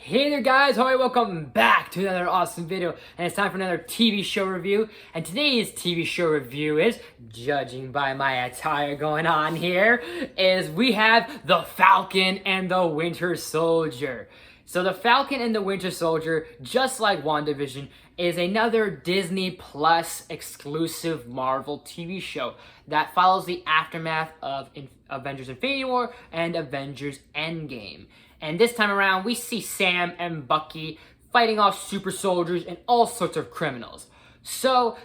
Hey there guys, hi, welcome back to another awesome video, and it's time for another TV show review. And today's TV show review is, judging by my attire going on here, is we have The Falcon and the Winter Soldier. So The Falcon and the Winter Soldier, just like WandaVision, is another Disney Plus exclusive Marvel TV show that follows the aftermath of Avengers Infinity War and Avengers Endgame. And this time around, we see Sam and Bucky fighting off super soldiers and all sorts of criminals. So,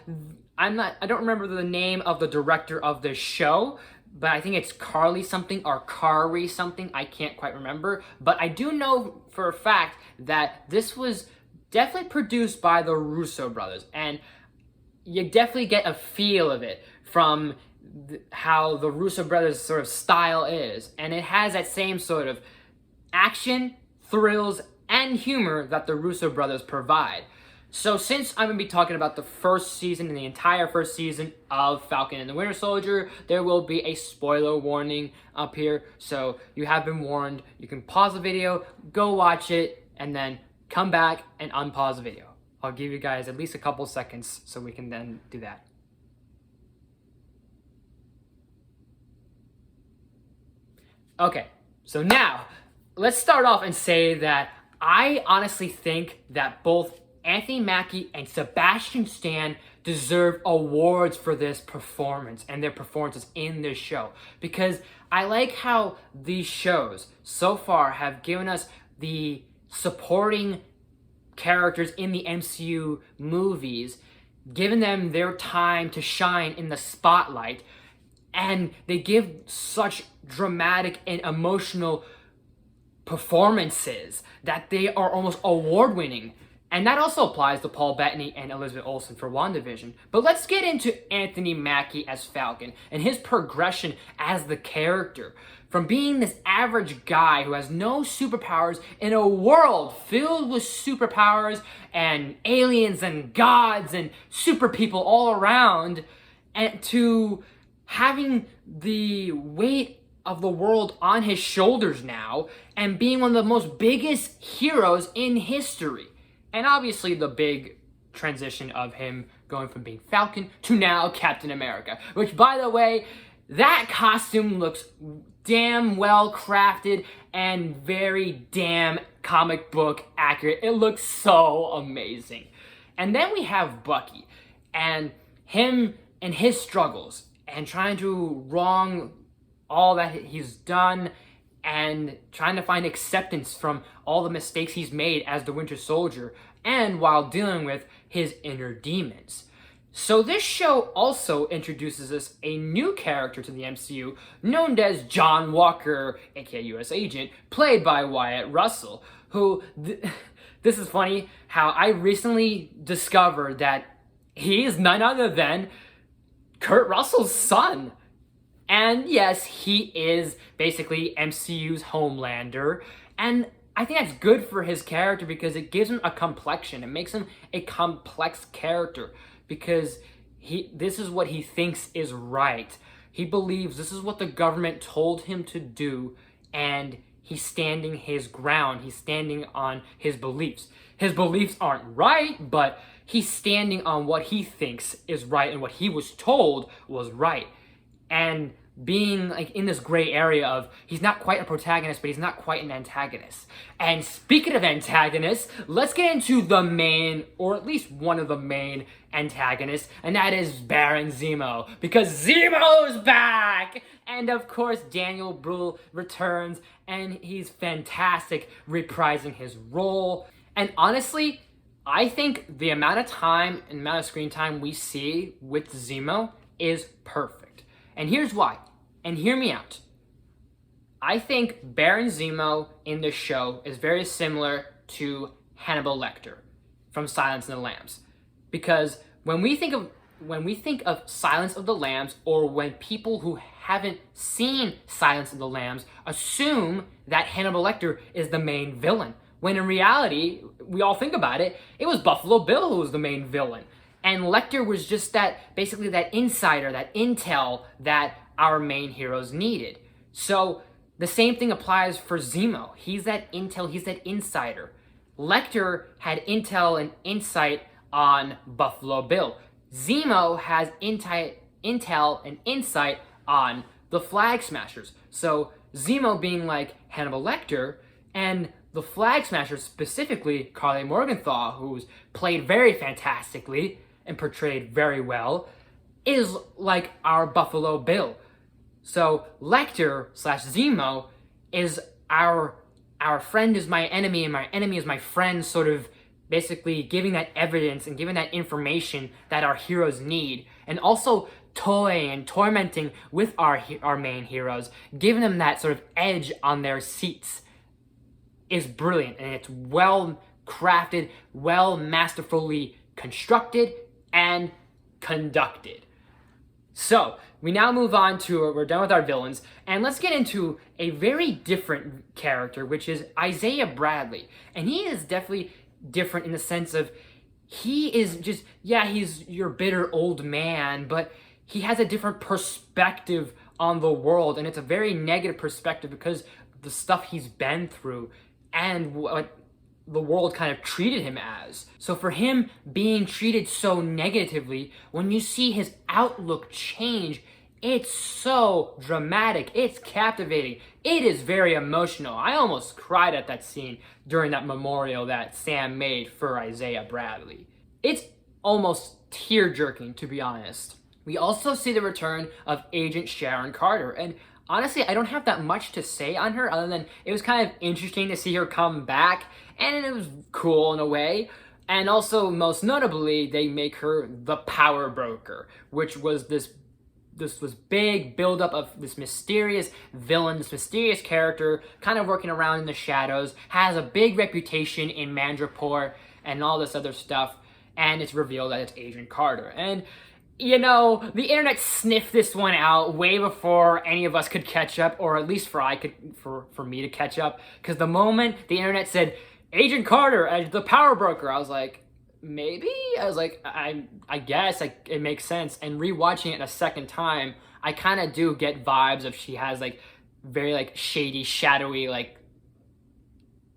I don't remember the name of the director of this show, but I think it's Carly something or Kari something. I can't quite remember. But I do know for a fact that this was definitely produced by the Russo brothers. And you definitely get a feel of it from how the Russo brothers' sort of style is. And it has that same sort of action, thrills, and humor that the Russo brothers provide. So since I'm going to be talking about the first season and the entire first season of Falcon and the Winter Soldier, there will be a spoiler warning up here. So you have been warned. You can pause the video, go watch it, and then come back and unpause the video. I'll give you guys at least a couple seconds so we can then do that. Okay, so now let's start off and say that I honestly think that both Anthony Mackie and Sebastian Stan deserve awards for this performance and their performances in this show, because I like how these shows so far have given us the supporting characters in the MCU movies, given them their time to shine in the spotlight, and they give such dramatic and emotional performances that they are almost award-winning. And that also applies to Paul Bettany and Elizabeth Olsen for WandaVision. But let's get into Anthony Mackie as Falcon and his progression as the character. From being this average guy who has no superpowers in a world filled with superpowers and aliens and gods and super people all around, and to having the weight of the world on his shoulders now and being one of the most biggest heroes in history. And obviously the big transition of him going from being Falcon to now Captain America, which, by the way, that costume looks damn well crafted and very damn comic book accurate. It looks so amazing. And then we have Bucky and him and his struggles and trying to wrong all that he's done and trying to find acceptance from all the mistakes he's made as the Winter Soldier, and while dealing with his inner demons. So this show also introduces us a new character to the MCU known as John Walker, aka US Agent, played by Wyatt Russell, who, this is funny how I recently discovered that he is none other than Kurt Russell's son. And yes, he is basically MCU's Homelander, and I think that's good for his character because it gives him a complexion. It makes him a complex character because this is what he thinks is right. He believes this is what the government told him to do, and he's standing his ground. He's standing on his beliefs. His beliefs aren't right, but he's standing on what he thinks is right and what he was told was right. And being like in this gray area of he's not quite a protagonist, but he's not quite an antagonist. And speaking of antagonists, let's get into the main, or at least one of the main antagonists, and that is Baron Zemo, because Zemo's back! And of course, Daniel Bruhl returns, and he's fantastic reprising his role. And honestly, I think the amount of time and amount of screen time we see with Zemo is perfect. And here's why. And hear me out. I think Baron Zemo in this show is very similar to Hannibal Lecter from Silence of the Lambs. Because when we think of Silence of the Lambs, or when people who haven't seen Silence of the Lambs assume that Hannibal Lecter is the main villain, when in reality, we all think about it, it was Buffalo Bill who was the main villain. And Lecter was just basically that insider, that intel that our main heroes needed. So the same thing applies for Zemo. He's that intel, he's that insider. Lecter had intel and insight on Buffalo Bill. Zemo has intel and insight on the Flag Smashers. So Zemo being like Hannibal Lecter, and the Flag Smashers, specifically Carly Morgenthau, who's played very fantastically and portrayed very well, is like our Buffalo Bill. So Lecter / Zemo is our friend is my enemy and my enemy is my friend, sort of basically giving that evidence and giving that information that our heroes need, and also toying and tormenting with our main heroes, giving them that sort of edge on their seats, is brilliant, and it's well crafted, well masterfully constructed and conducted. So we now move on to, we're done with our villains, and let's get into a very different character, which is Isaiah Bradley. And he is definitely different in the sense of, he is just, yeah, he's your bitter old man, but he has a different perspective on the world, and it's a very negative perspective because the stuff he's been through and what the world kind of treated him as. So for him being treated so negatively, when you see his outlook change, it's so dramatic, it's captivating, it is very emotional. I almost cried at that scene during that memorial that Sam made for Isaiah Bradley. It's almost tear-jerking, to be honest. We also see the return of Agent Sharon Carter, and honestly, I don't have that much to say on her other than it was kind of interesting to see her come back, and it was cool in a way. And also, most notably, they make her the Power Broker, which was this was big buildup of this mysterious villain, this mysterious character, kind of working around in the shadows, has a big reputation in Mandrapore and all this other stuff, and it's revealed that it's Agent Carter. And you know, the internet sniffed this one out way before any of us could catch up, or at least for me to catch up. Because the moment the internet said Agent Carter as the Power Broker, I was like, maybe? I was like, I guess it makes sense. And rewatching it a second time, I kind of do get vibes of she has like very like shady, shadowy, like,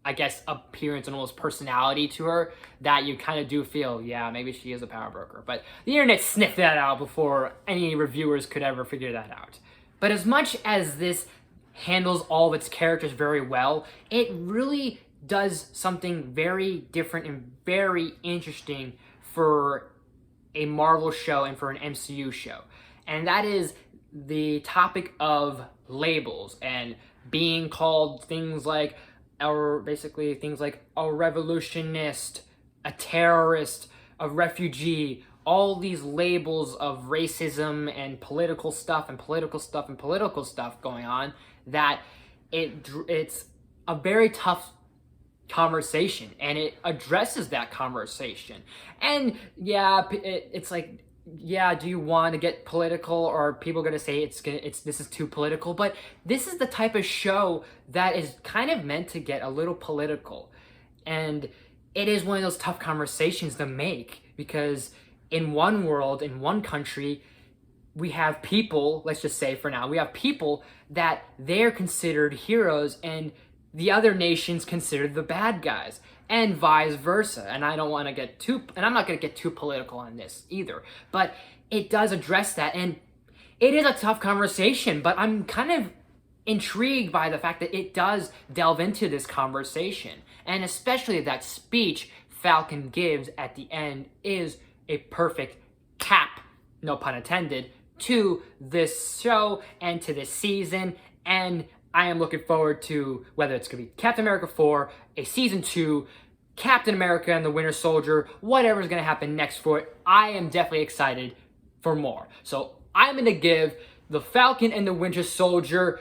I guess, appearance and almost personality to her that you kind of do feel, yeah, maybe she is a power broker. But the internet sniffed that out before any reviewers could ever figure that out. But as much as this handles all of its characters very well, it really does something very different and very interesting for a Marvel show and for an MCU show. And that is the topic of labels and being called things like things like a revolutionist, a terrorist, a refugee, all these labels of racism and political stuff going on, that it's a very tough conversation, and it addresses that conversation. And yeah, it's like, yeah, do you want to get political, or are people going to say this is too political? But this is the type of show that is kind of meant to get a little political. And it is one of those tough conversations to make, because in one world, in one country, we have people, let's just say for now, we have people that they're considered heroes and the other nations considered the bad guys, and vice versa. And I don't want to get too, and I'm not going to get too political on this either, but it does address that, and it is a tough conversation, but I'm kind of intrigued by the fact that it does delve into this conversation, and especially that speech Falcon gives at the end is a perfect cap, no pun intended, to this show and to this season. And I am looking forward to whether it's going to be Captain America 4, a Season 2, Captain America and the Winter Soldier, whatever's going to happen next for it. I am definitely excited for more. So I'm going to give the Falcon and the Winter Soldier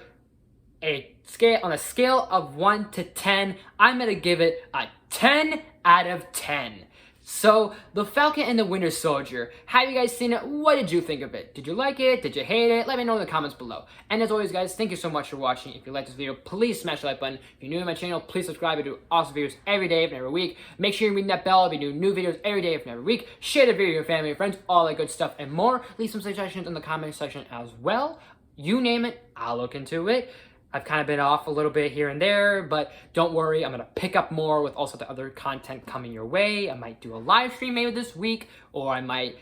on a scale of 1 to 10, I'm going to give it a 10 out of 10. So, The Falcon and the Winter Soldier, have you guys seen it? What did you think of it? Did you like it? Did you hate it? Let me know in the comments below. And as always, guys, thank you so much for watching. If you like this video, please smash the like button. If you're new to my channel, please subscribe. I do awesome videos every day and every week. Make sure you're ringing that bell. I'll be doing new videos every day and every week. Share the video with your family and friends, all that good stuff and more. Leave some suggestions in the comment section as well. You name it, I'll look into it. I've kind of been off a little bit here and there, but don't worry, I'm going to pick up more with also the other content coming your way. I might do a live stream maybe this week, or I might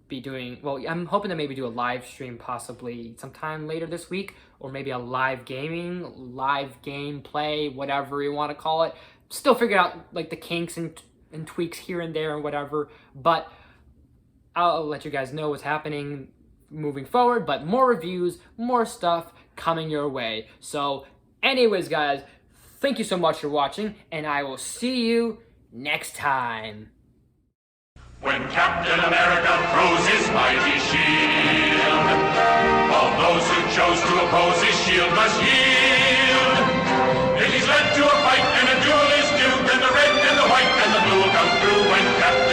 be doing, well, I'm hoping to maybe do a live stream possibly sometime later this week, or maybe a live gameplay, whatever you want to call it. Still figure out like the kinks and tweaks here and there and whatever, but I'll let you guys know what's happening moving forward, but more reviews, more stuff coming your way. So anyways, guys, thank you so much for watching, and I will see you next time. When Captain America throws his mighty shield, all those who chose to oppose his shield must yield. It is led to a fight, and a duel is due, and the red and the white and the blue come through when Captain